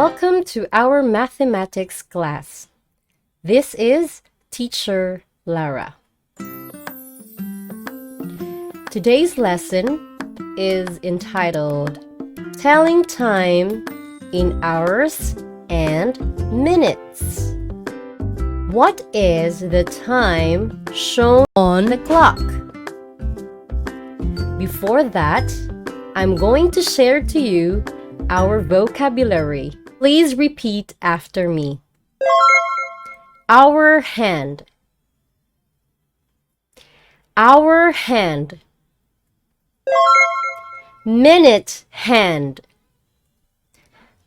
Welcome to our mathematics class. This is Teacher Larra. Today's lesson is entitled Telling Time in Hours and Minutes. What is the time shown on the clock? Before that, I'm going to share to you our vocabulary. Please repeat after me. Hour hand. Hour hand. Minute hand.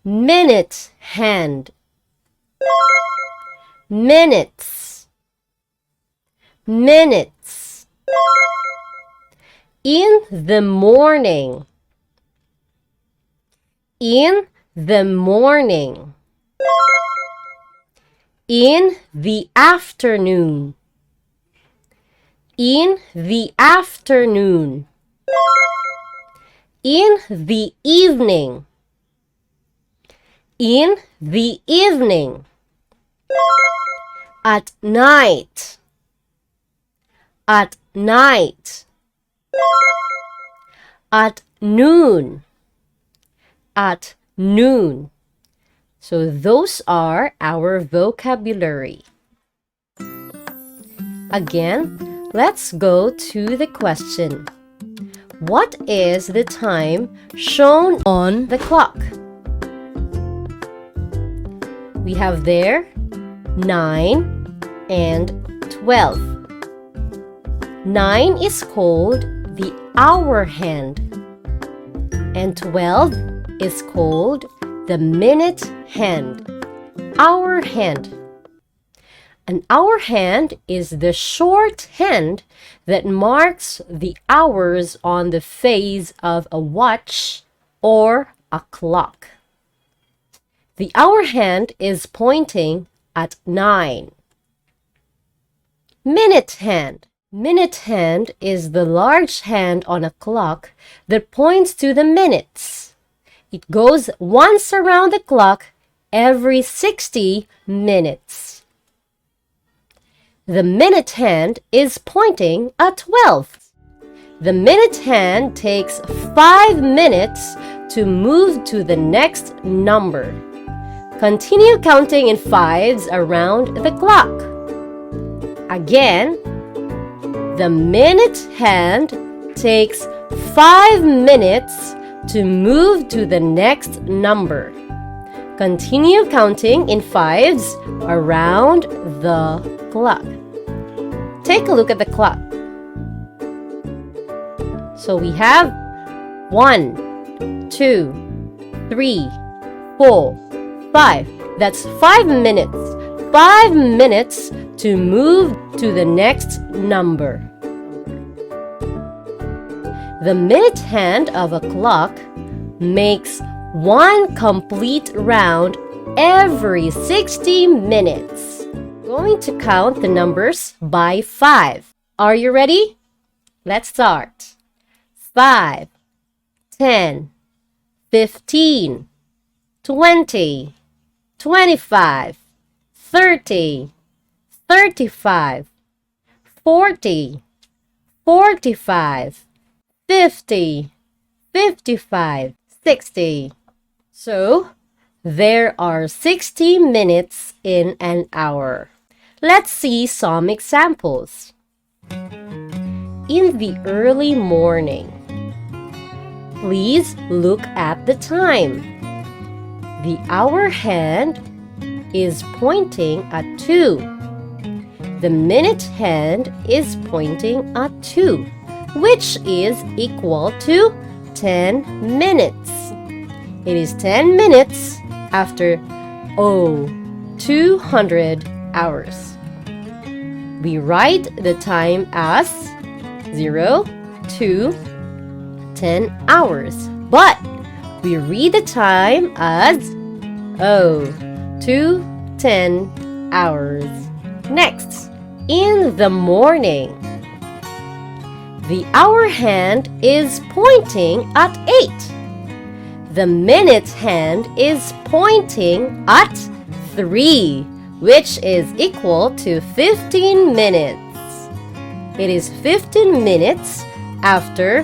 Minute hand. Minutes. Minutes. In the morning. In the morning. In the afternoon. In the afternoon. In the evening. In the evening. At night. At night. At noon. At noon. So those are our vocabulary. Again, let's go to the question. What is the time shown on the clock? We have there 9 and 12. 9 is called the hour hand, and 12 is called the minute hand. Hour hand. An hour hand is the short hand that marks the hours on the face of a watch or a clock. The hour hand is pointing at 9. Minute hand. Minute hand is the large hand on a clock that points to the minutes. It goes once around the clock every 60 minutes. The minute hand is pointing at 12. The minute hand takes 5 minutes to move to the next number. Continue counting in fives around the clock. Again, the minute hand takes 5 minutes to move to the next number. Continue counting in fives around the clock. Take a look at the clock. So we have 1, 2, 3, 4, 5. That's 5 minutes. 5 minutes to move to the next number. The minute hand of a clock makes one complete round every 60 minutes. Going to count the numbers by 5. Are you ready? Let's start. 5, 10, 15, 20, 25, 30, 35, 40, 45, 50, 55, 60. So, there are 60 minutes in an hour. Let's see some examples. In the early morning. Please look at the time. The hour hand is pointing at 2. The minute hand is pointing at 2. Which is equal to 10 minutes. It is 10 minutes after 200 hours. We write the time as 0 to 10 hours, but we read the time as to 10 hours. Next, in the morning. The hour hand is pointing at 8. The minute hand is pointing at 3, which is equal to 15 minutes. It is 15 minutes after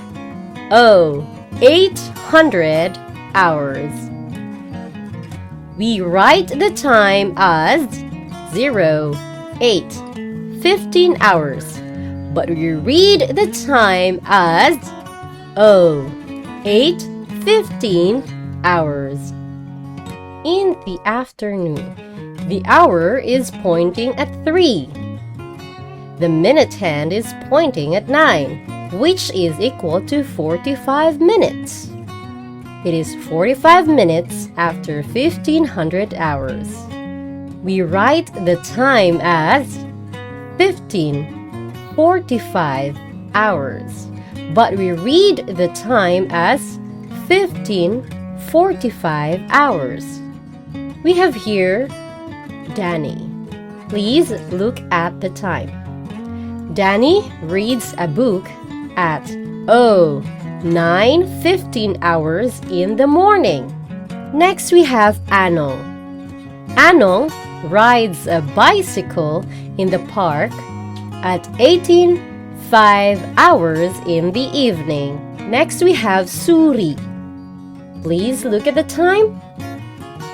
800 hours. We write the time as 15 hours, but we read the time as 8:15 hours. In the afternoon, the hour is pointing at 3. The minute hand is pointing at 9, which is equal to 45 minutes. It is 45 minutes after 1500 hours. We write the time as 15:45 hours, but we read the time as 15:45 hours. We have here Danny. Please look at the time. Danny reads a book at 9:15 hours in the morning. Next we have Anong. Anong rides a bicycle in the park at 18:05 hours in the evening. Next we have Suri. Please look at the time.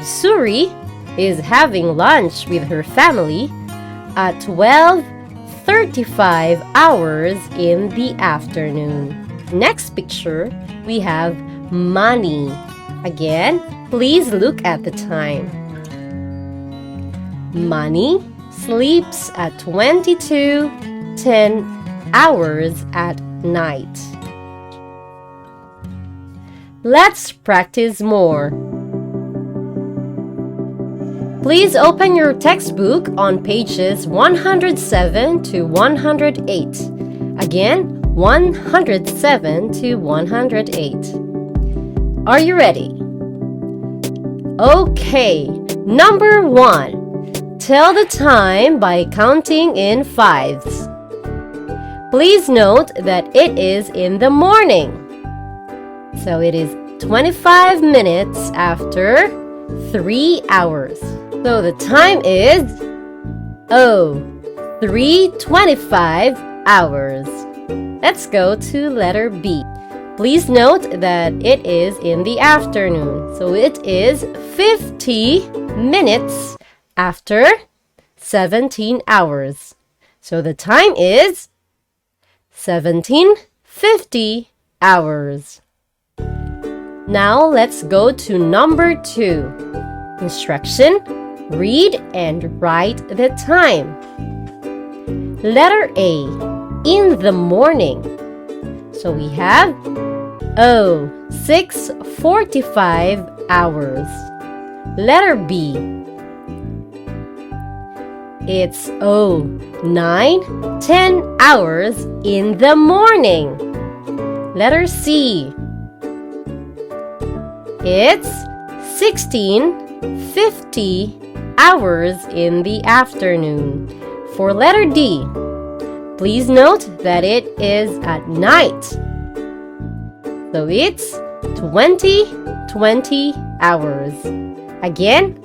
Suri is having lunch with her family at 12:35 hours in the afternoon. Next picture, we have Mani. Again, please look at the time. Mani sleeps at 22:10 hours at night. Let's practice more. Please open your textbook on pages 107 to 108. Again, 107 to 108. Are you ready? Okay, number 1. Tell the time by counting in 5s. Please note that it is in the morning. So it is 25 minutes after 3 hours. So the time is 3:25 hours. Let's go to letter B. Please note that it is in the afternoon. So it is 50 minutes after 17 hours. So the time is 17:50 hours. Now let's go to number 2. Instruction: read and write the time. Letter A, in the morning. So we have 6:45 hours. Letter B, it's 9:10 hours in the morning. Letter C, it's 16:50 hours in the afternoon. For letter D, please note that it is at night. So it's 20:20 hours. Again,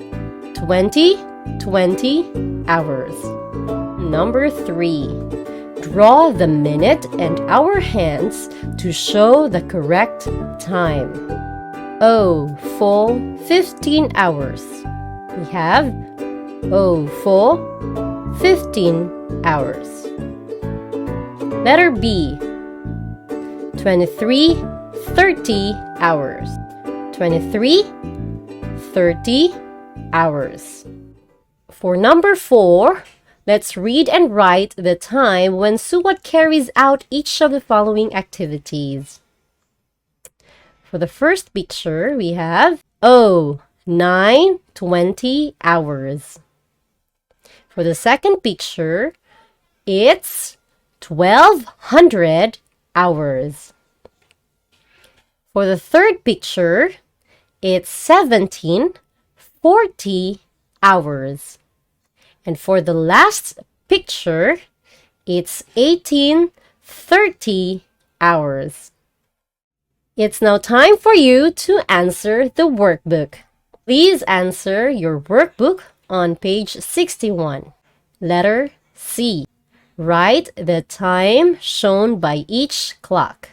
20:20 hours. Number 3. Draw the minute and hour hands to show the correct time. Full 15 hours. We have full 15 hours. Letter B, 23:30 hours. 23:30 hours. For number 4, let's read and write the time when Suwat carries out each of the following activities. For the first picture, we have 9:20 hours. For the second picture, it's 1200 hours. For the third picture, it's 1740 hours. And for the last picture, it's 1830 hours. It's now time for you to answer the workbook. Please answer your workbook on page 61. Letter C. Write the time shown by each clock.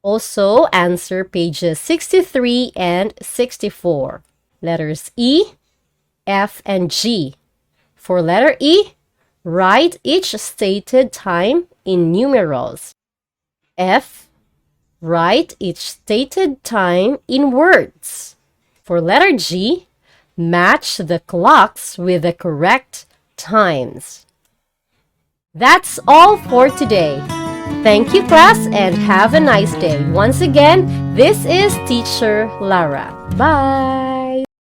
Also answer pages 63 and 64. Letters E, F, and G. For letter E, write each stated time in numerals. F, write each stated time in words. For letter G, match the clocks with the correct times. That's all for today. Thank you, class, and have a nice day. Once again, this is Teacher Larra. Bye!